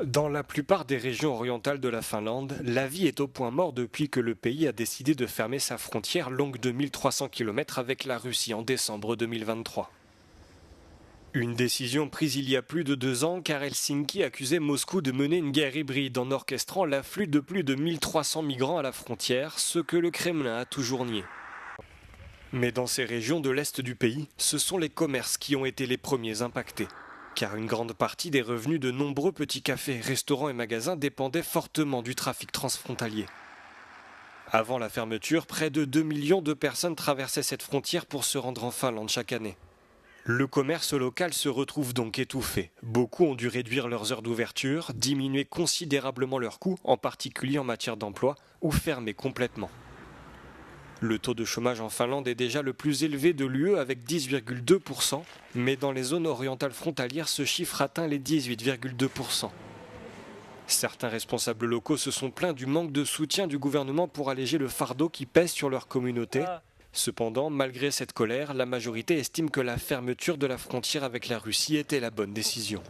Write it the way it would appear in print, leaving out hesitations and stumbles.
Dans la plupart des régions orientales de la Finlande, la vie est au point mort depuis que le pays a décidé de fermer sa frontière longue de 1300 km avec la Russie en décembre 2023. Une décision prise il y a plus de 2 ans car Helsinki accusait Moscou de mener une guerre hybride en orchestrant l'afflux de plus de 1300 migrants à la frontière, ce que le Kremlin a toujours nié. Mais dans ces régions de l'Est du pays, ce sont les commerces qui ont été les premiers impactés. Car une grande partie des revenus de nombreux petits cafés, restaurants et magasins dépendaient fortement du trafic transfrontalier. Avant la fermeture, près de 2 millions de personnes traversaient cette frontière pour se rendre en Finlande chaque année. Le commerce local se retrouve donc étouffé. Beaucoup ont dû réduire leurs heures d'ouverture, diminuer considérablement leurs coûts, en particulier en matière d'emploi, ou fermer complètement. Le taux de chômage en Finlande est déjà le plus élevé de l'UE avec 10,2%, mais dans les zones orientales frontalières, ce chiffre atteint les 18,2%. Certains responsables locaux se sont plaints du manque de soutien du gouvernement pour alléger le fardeau qui pèse sur leur communauté. Cependant, malgré cette colère, la majorité estime que la fermeture de la frontière avec la Russie était la bonne décision.